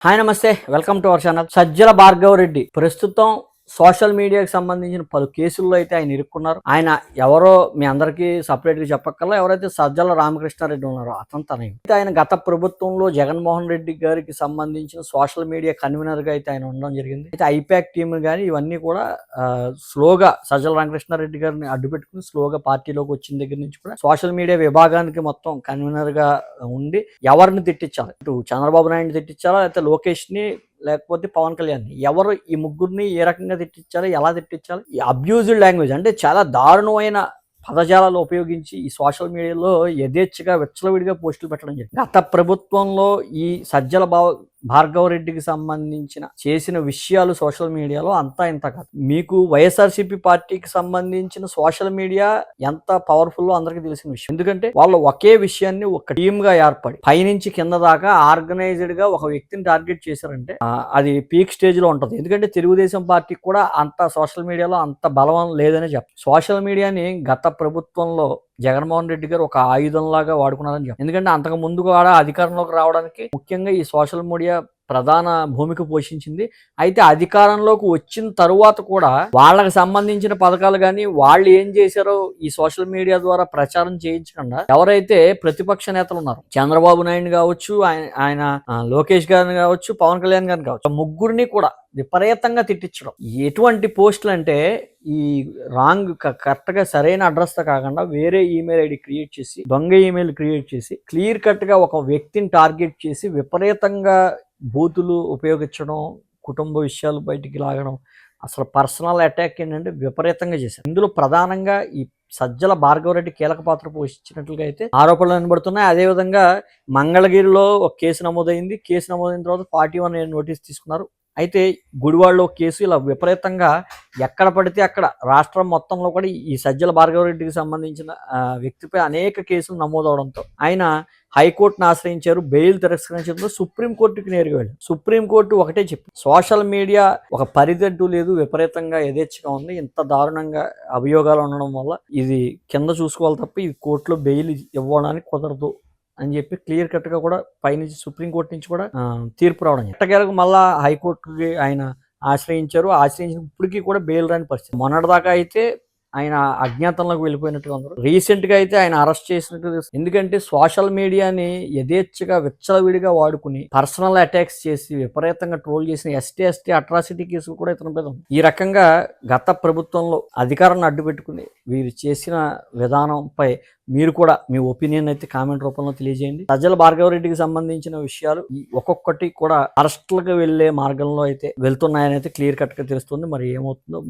Hi నమస్తే, welcome to our channel. Sajjala Bhargava Reddy ప్రస్తుతం social మీడియాకి సంబంధించిన పలు కేసుల్లో అయితే ఆయన ఇరుక్కున్నారు. ఆయన ఎవరో మీ అందరికీ సపరేట్గా చెప్పక్కర్లా. ఎవరైతే సజ్జల రామకృష్ణారెడ్డి ఉన్నారో అతను తనయుడు. ఆయన గత ప్రభుత్వంలో జగన్మోహన్ రెడ్డి గారికి సంబంధించిన సోషల్ మీడియా కన్వీనర్గా అయితే ఆయన ఉండడం జరిగింది. అయితే ఐపాక్ టీమ్ కానీ ఇవన్నీ కూడా స్లోగా సజ్జల రామకృష్ణారెడ్డి గారిని అడ్డుపెట్టుకుని స్లోగా పార్టీలోకి వచ్చిన దగ్గర నుంచి కూడా సోషల్ మీడియా విభాగానికి మొత్తం కన్వీనర్గా ఉండి ఎవరిని తిట్టించాలి, ఇటు చంద్రబాబు నాయుడిని తిట్టించాలా, లేకపోతే లోకేష్ని, లేకపోతే పవన్ కళ్యాణ్, ఎవరు ఈ ముగ్గురిని ఏ రకంగా తిట్టించాలి, ఎలా తిట్టించాలి, ఈ అబ్యూజ్డ్ లాంగ్వేజ్ అంటే చాలా దారుణమైన పదజాలాలు ఉపయోగించి ఈ సోషల్ మీడియాలో యథేచ్ఛగా విచ్చలవిడిగా పోస్టులు పెట్టడం జరిగింది. గత ప్రభుత్వంలో ఈ సజ్జల భార్గవ రెడ్డికి సంబంధించిన చేసిన విషయాలు సోషల్ మీడియాలో అంతా ఇంత కాదు. మీకు వైఎస్ఆర్సీపీ పార్టీకి సంబంధించిన సోషల్ మీడియా ఎంత పవర్ఫుల్లో అందరికీ తెలిసిన విషయం. ఎందుకంటే వాళ్ళు ఒకే విషయాన్ని ఒక టీమ్ గా ఏర్పడి పైనుంచి కింద దాకా ఆర్గనైజ్డ్ గా ఒక వ్యక్తిని టార్గెట్ చేశారంటే అది పీక్ స్టేజ్ లో ఉంటుంది. ఎందుకంటే తెలుగుదేశం పార్టీకి కూడా అంత సోషల్ మీడియాలో అంత బలం లేదనే చెప్పాలి. సోషల్ మీడియాని గత ప్రభుత్వంలో జగన్మోహన్ రెడ్డి గారు ఒక ఆయుధంలాగా వాడుకున్నారని చెప్పారు. ఎందుకంటే అంతకు ముందు కూడా అధికారంలోకి రావడానికి ముఖ్యంగా ఈ సోషల్ మీడియా ప్రధాన భూమిక పోషించింది. అయితే అధికారంలోకి వచ్చిన తరువాత కూడా వాళ్ళకి సంబంధించిన పథకాలు కానీ వాళ్ళు ఏం చేశారో ఈ సోషల్ మీడియా ద్వారా ప్రచారం చేయించకుండా ఎవరైతే ప్రతిపక్ష నేతలు ఉన్నారో చంద్రబాబు నాయుడు కావచ్చు, ఆయన లోకేష్ గారిని కావచ్చు, పవన్ కళ్యాణ్ గారిని కావచ్చు, ముగ్గురిని కూడా విపరీతంగా తిట్టించడం. ఎటువంటి పోస్టులు అంటే ఈ రాంగ్ కరెక్ట్గా సరైన అడ్రస్తో కాకుండా వేరే ఈమెయిల్ ఐడి క్రియేట్ చేసి, దొంగ ఈమెయిల్ క్రియేట్ చేసి, క్లియర్ కట్గా ఒక వ్యక్తిని టార్గెట్ చేసి విపరీతంగా బూతులు ఉపయోగించడం, కుటుంబ విషయాలు బయటికి లాగడం, అసలు పర్సనల్ అటాక్ ఏంటంటే విపరీతంగా చేశారు. ఇందులో ప్రధానంగా ఈ సజ్జల భార్గవరెడ్డి కీలక పాత్ర పోషించినట్లుగా అయితే ఆరోపణలు వినబడుతున్నాయి. అదేవిధంగా మంగళగిరిలో ఒక కేసు నమోదైంది. కేసు నమోదైన తర్వాత 41 నోటీస్ తీసుకున్నారు. అయితే గుడివాడలో కేసు ఇలా విపరీతంగా ఎక్కడ పడితే అక్కడ రాష్ట్రం మొత్తంలో కూడా ఈ సజ్జల భార్గవరెడ్డికి సంబంధించిన వ్యక్తిపై అనేక కేసులు నమోదవడంతో ఆయన హైకోర్టును ఆశ్రయించారు. బెయిల్ తిరస్కరించడంతో సుప్రీంకోర్టుకి నేరుగా వెళ్ళారు. సుప్రీంకోర్టు ఒకటే చెప్పింది, సోషల్ మీడియా ఒక పరిధంటూ లేదు, విపరీతంగా యథేచ్ఛగా ఉంది. ఇంత దారుణంగా అభియోగాలు ఉండడం వల్ల ఇది కింద చూసుకోవాలి తప్ప ఇది కోర్టులో బెయిల్ ఇవ్వడానికి కుదరదు అని చెప్పి క్లియర్ కట్గా కూడా పైనుంచి సుప్రీంకోర్టు నుంచి కూడా తీర్పు రావడం. ఎట్టకేలకు మళ్ళా హైకోర్టుకి ఆయన ఆశ్రయించిన ఇప్పటికీ కూడా బెయిల్ రాని పరిస్థితి. మొన్నటిదాకా అయితే ఆయన అజ్ఞాతంలోకి వెళ్ళిపోయినట్టుగా ఉన్నారు. రీసెంట్గా అయితే ఆయన అరెస్ట్ చేసినట్టు. ఎందుకంటే సోషల్ మీడియాని యథేచ్ఛగా విచ్చలవిడిగా వాడుకుని పర్సనల్ అటాక్స్ చేసి విపరీతంగా ట్రోల్ చేసిన ఎస్టీ అట్రాసిటీ కేసులు కూడా ఇతని మీద ఉంది. ఈ రకంగా గత ప్రభుత్వంలో అధికారాన్ని అడ్డుపెట్టుకుని వీరు చేసిన విధానంపై మీరు కూడా మీ ఒపీనియన్ అయితే కామెంట్ రూపంలో తెలియజేయండి. సజ్జల భార్గవరెడ్డికి సంబంధించిన విషయాలు ఒక్కొక్కటి కూడా అరెస్టులకు వెళ్లే మార్గంలో అయితే వెళ్తున్నాయని అయితే క్లియర్ కట్ గా తెలుస్తుంది. మరి ఏమవుతుందో